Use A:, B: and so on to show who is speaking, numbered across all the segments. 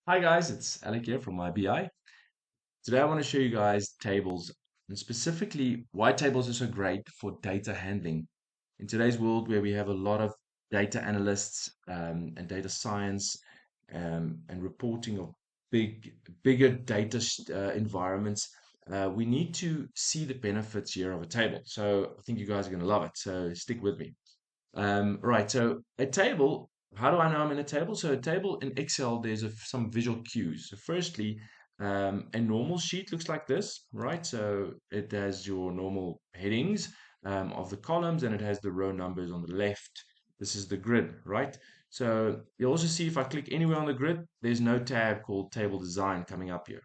A: Hi guys, it's Alec here from IBI. Today I want to show you guys tables and specifically why tables are so great for data handling. In today's world where we have a lot of data analysts and data science and reporting of bigger data environments, we need to see the benefits here of a table. So I think you guys are going to love it. So stick with me. Right, so a table, how do I know I'm in a table? So a table in Excel, there's some visual cues. So firstly, a normal sheet looks like this, right? So it has your normal headings of the columns and it has the row numbers on the left. This is the grid, right? So you'll also see if I click anywhere on the grid, there's no tab called table design coming up here.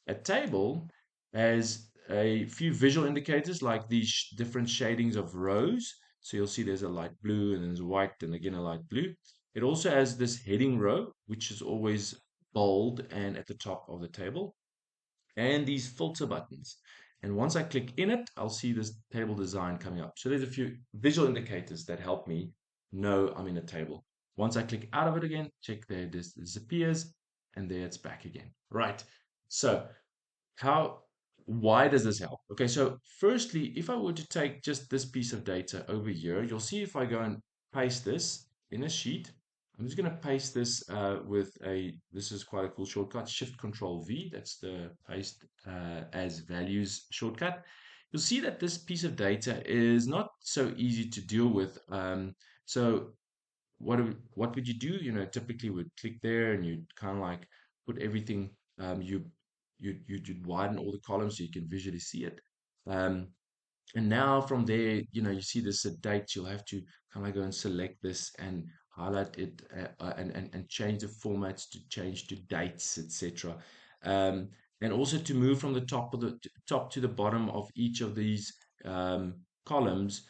A: A table has a few visual indicators like these different shadings of rows. So you'll see there's a light blue and there's a white and again a light blue. It also has this heading row, which is always bold and at the top of the table, and these filter buttons. And once I click in it, I'll see this table design coming up. So there's a few visual indicators that help me know I'm in a table. Once I click out of it again, check there, this disappears, and there it's back again. Right. So how, why does this help? Okay, so firstly, if I were to take just this piece of data over here, you'll see if I go and paste this in a sheet, I'm just going to paste this this is quite a cool shortcut, Shift Control V, that's the paste as values shortcut. You'll see that this piece of data is not so easy to deal with. So what would you do? Typically would click there and you'd kind of like put everything, you'd widen all the columns so you can visually see it. Um, and now from there, you see this date, you'll have to kind of go and select this and highlight it and change the formats to change to dates, etc. Um, and also to move from the top to the bottom of each of these columns,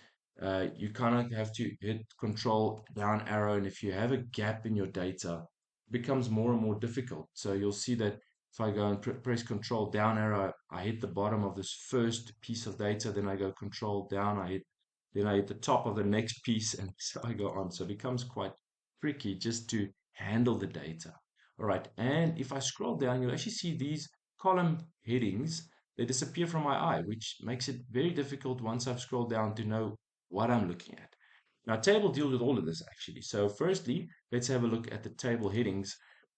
A: you kind of have to hit control down arrow. And if you have a gap in your data, it becomes more and more difficult. So you'll see that if I go and press control down arrow, I hit the bottom of this first piece of data, then I go control down, then I hit the top of the next piece, and so I go on. So it becomes quite tricky just to handle the data. All right, and if I scroll down, you'll actually see these column headings, they disappear from my eye, which makes it very difficult once I've scrolled down to know what I'm looking at. Now, table deals with all of this actually. So firstly, let's have a look at the table headings.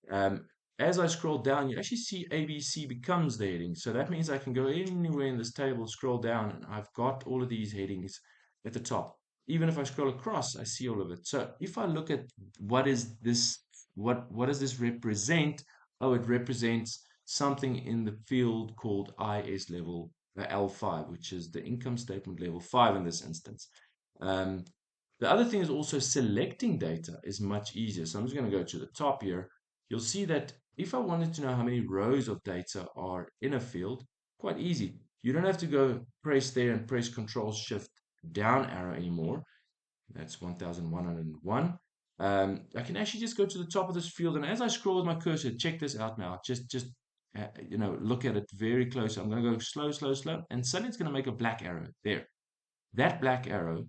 A: Um, as I scroll down, you actually see ABC becomes the heading. So that means I can go anywhere in this table, scroll down, and I've got all of these headings at the top. Even if I scroll across, I see all of it. So if I look at what is this, what does this represent? Oh, it represents something in the field called IS level L5, which is the income statement level 5 in this instance. Um, the other thing is also selecting data is much easier. So I'm just going to go to the top here. You'll see that if I wanted to know how many rows of data are in a field, quite easy. You don't have to go press there and press Control Shift down arrow anymore. That's 1101. I can actually just go to the top of this field, and as I scroll with my cursor, check this out now. Just look at it very close. I'm going to go slow, slow, slow, and suddenly it's going to make a black arrow there. That black arrow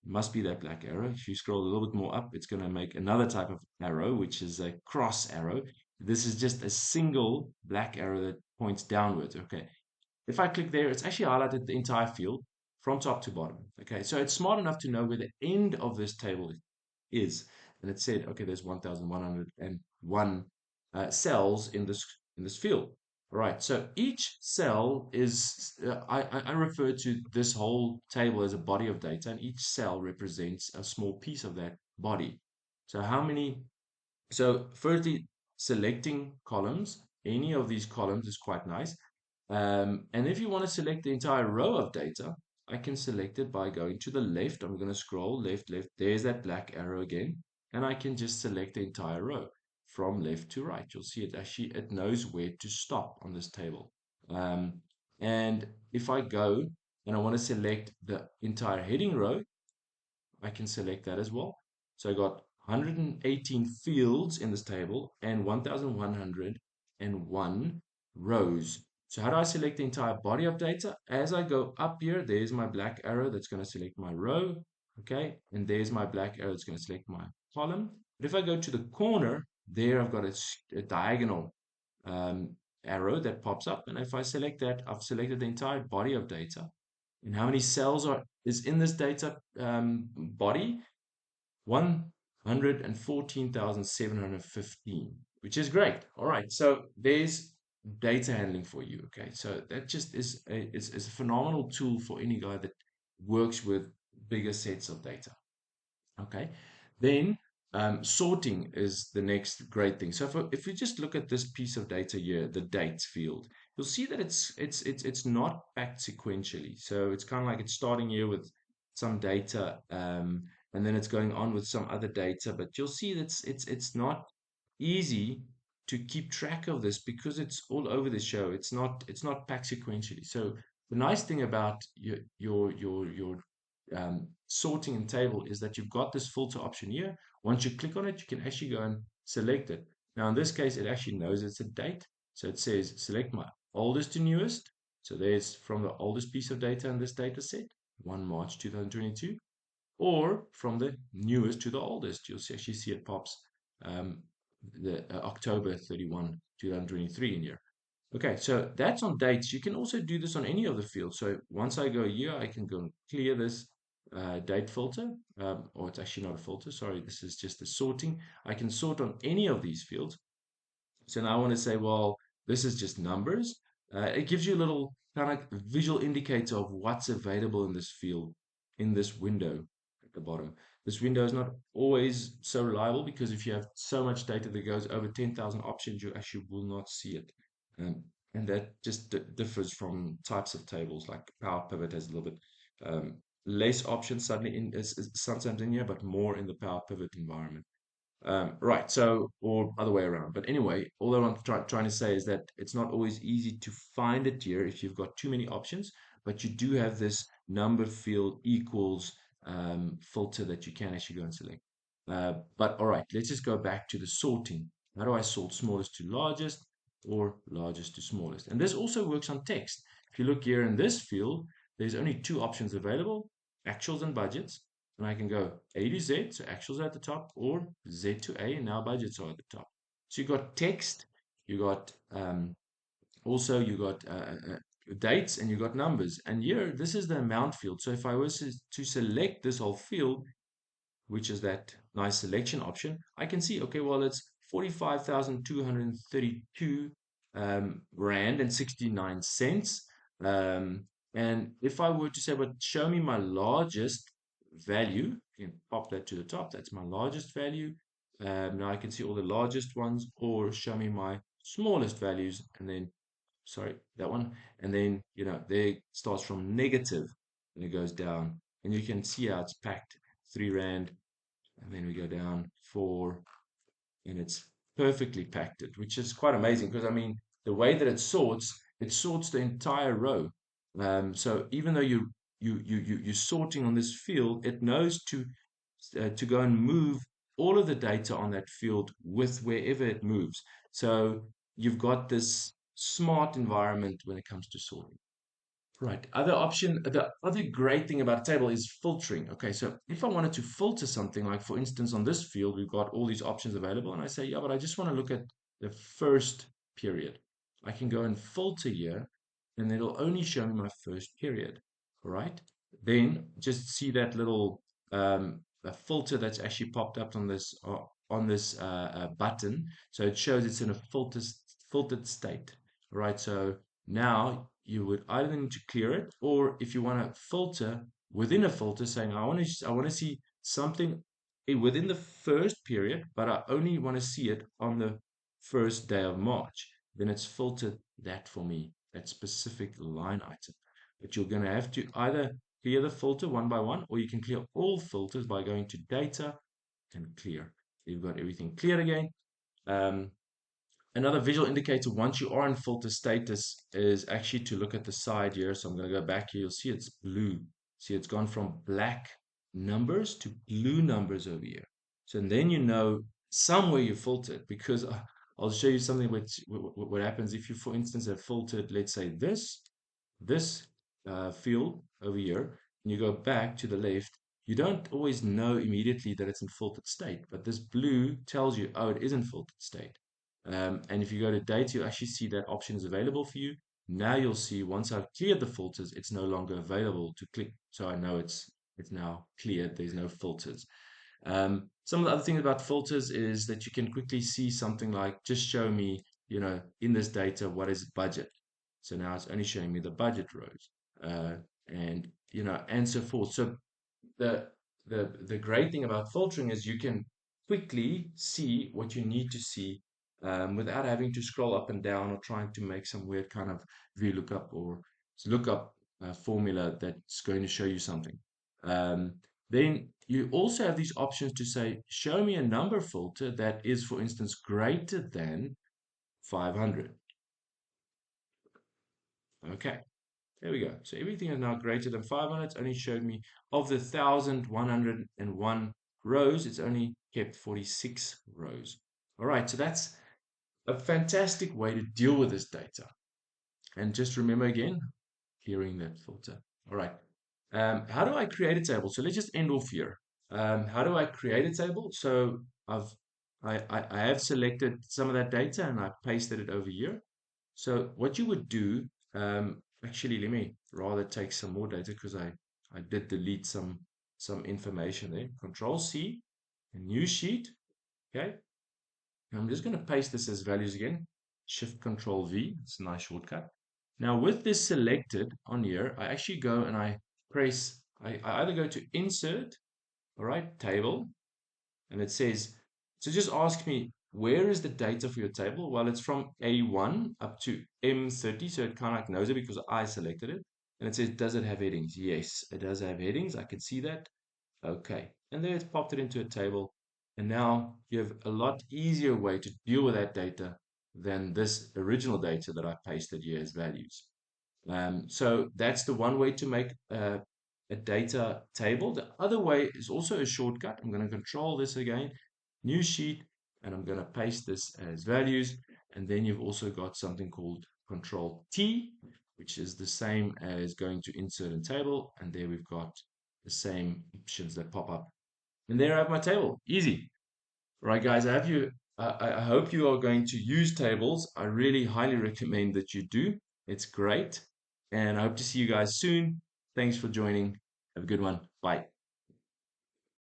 A: must be that black arrow. If you scroll a little bit more up, it's going to make another type of arrow, which is a cross arrow. This is just a single black arrow that points downwards. Okay. If I click there, it's actually highlighted the entire field from top to bottom. Okay. So it's smart enough to know where the end of this table is. And it said, okay, there's 1,101 cells in this field. All right, so each cell is, I refer to this whole table as a body of data, and each cell represents a small piece of that body. So how many, so firstly, selecting columns, any of these columns is quite nice. And if you want to select the entire row of data, I can select it by going to the left. I'm going to scroll left, left. There's that black arrow again. And I can just select the entire row from left to right. You'll see it actually, it knows where to stop on this table. Um, and if I go and I want to select the entire heading row, I can select that as well. So I got 118 fields in this table and 1,101 rows. So how do I select the entire body of data? As I go up here, there's my black arrow that's going to select my row. Okay, and there's my black arrow that's going to select my column. But if I go to the corner, there I've got a diagonal arrow that pops up. And if I select that, I've selected the entire body of data. And how many cells is in this data body? 114,715, which is great. All right, so there's data handling for you. Okay, so that just is a phenomenal tool for any guy that works with bigger sets of data. Okay, then sorting is the next great thing. So if we just look at this piece of data here, the dates field, you'll see that it's not packed sequentially. So it's kind of like it's starting here with some data, and then it's going on with some other data. But you'll see that it's not easy to keep track of this because it's all over the show. It's not packed sequentially. So the nice thing about your sorting in table is that you've got this filter option here. Once you click on it, you can actually go and select it. Now, in this case, it actually knows it's a date. So it says select my oldest to newest. So there's from the oldest piece of data in this data set, 1 March 2022, or from the newest to the oldest. You'll actually see it pops um, the October 31, 2023 in here. Okay, so that's on dates. You can also do this on any of the fields. So once I go here, I can go and clear this date filter, or it's actually not a filter. Sorry, this is just a sorting. I can sort on any of these fields. So now I want to say, well, this is just numbers. It gives you a little kind of visual indicator of what's available in this field, in this window at the bottom. This window is not always so reliable because if you have so much data that goes over 10,000 options, you actually will not see it. Um, and that just differs from types of tables, like Power Pivot has a little bit less options suddenly is sometimes in here, but more in the Power Pivot environment. Right, so, or other way around. But anyway, all I'm trying to say is that it's not always easy to find it here if you've got too many options, but you do have this number field equals filter that you can actually go and select. But all right, let's just go back to the sorting. How do I sort smallest to largest or largest to smallest? And this also works on text. If you look here in this field, there's only two options available, actuals and budgets. And I can go A to Z, so actuals are at the top, or Z to A, and now budgets are at the top. So you got text, you got also you got dates, and you got numbers. And here, this is the amount field. So if I was to select this whole field, which is that nice selection option, I can see, okay, well, it's 45,232 Rand and 69 cents. And if I were to say, but show me my largest value, you can pop that to the top. That's my largest value. Now I can see all the largest ones, or show me my smallest values, and then, sorry, that one. And then, there it starts from negative and it goes down. And you can see how it's packed. 3 Rand, and then we go down 4, and it's perfectly packed it, which is quite amazing because I mean the way that it sorts the entire row. So even though you're sorting on this field, it knows to go and move all of the data on that field with wherever it moves. So you've got this smart environment when it comes to sorting. Right. The other great thing about a table is filtering. Okay, so if I wanted to filter something, like for instance, on this field, we've got all these options available, and I say, yeah, but I just want to look at the first period. I can go and filter here, and it'll only show me my first period. All right. Then just see that little a filter that's actually popped up on this button. So it shows it's in a filtered state. All right. So now you would either need to clear it, or if you want to filter within a filter, saying I want to see something within the first period, but I only want to see it on the first day of March, then it's filtered that for me, that specific line item. But you're going to have to either clear the filter one by one, or you can clear all filters by going to data and clear. You've got everything cleared again. Another visual indicator once you are in filter status is actually to look at the side here. So I'm going to go back here. You'll see it's blue. See, it's gone from black numbers to blue numbers over here. So and then you know somewhere you filtered, because I'll show you something which what happens if you, for instance, have filtered, let's say this field over here, and you go back to the left, you don't always know immediately that it's in filtered state, but this blue tells you, oh, it is in filtered state. And if you go to data, you actually see that option is available for you. Now you'll see once I've cleared the filters, it's no longer available to click. So I know it's now cleared. There's no filters. Some of the other things about filters is that you can quickly see something like, just show me, in this data, what is budget. So now it's only showing me the budget rows, and so forth. So the the great thing about filtering is you can quickly see what you need to see, without having to scroll up and down or trying to make some weird kind of VLOOKUP or lookup formula that's going to show you something. Um, then you also have these options to say, show me a number filter that is, for instance, greater than 500. Okay. There we go. So everything is now greater than 500. It's only showed me of the 1,101 rows, it's only kept 46 rows. All right, so that's a fantastic way to deal with this data. And just remember again, clearing that filter. All right. How do I create a table? So let's just end off here. How do I create a table? So I have selected some of that data and I pasted it over here. So what you would do, actually, let me rather take some more data because I did delete some information there. Control C, a new sheet. Okay. And I'm just going to paste this as values again. Shift Control V. It's a nice shortcut. Now with this selected on here, I actually go and I either go to Insert, all right, Table, and it says, so just ask me, where is the data for your table? Well, it's from A1 up to M30, so it kind of like knows it because I selected it. And it says, does it have headings? Yes, it does have headings. I can see that. Okay, and there it's popped it into a table. And now you have a lot easier way to deal with that data than this original data that I pasted here as values. So that's the one way to make a data table. The other way is also a shortcut. I'm going to control this again, new sheet, and I'm going to paste this as values. And then you've also got something called Control T, which is the same as going to insert and table. And there we've got the same options that pop up. And there I have my table. Easy. Right, guys, I hope you are going to use tables. I really highly recommend that you do. It's great. And I hope to see you guys soon. Thanks for joining. Have a good one. Bye.